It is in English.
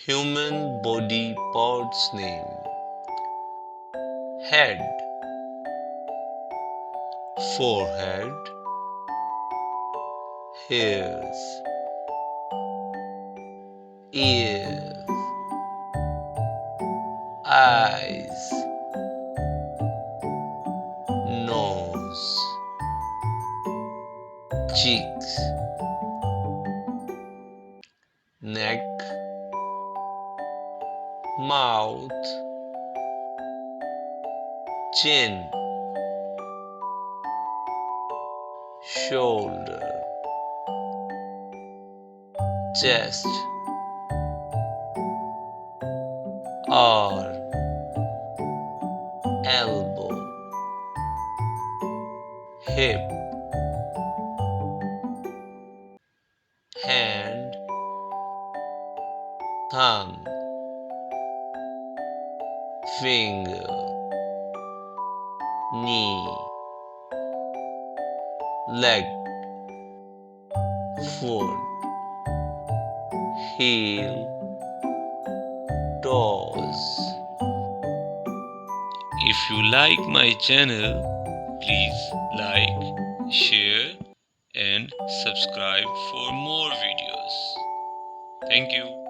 Human body parts name: head, forehead, ears, ears, eyes, nose, cheeks, neck, mouth, chin, shoulder, chest, arm, elbow, hip, hand, thumb, finger, knee, leg, foot, heel, toes. If you like my channel, please like, share and subscribe for more videos. Thank you.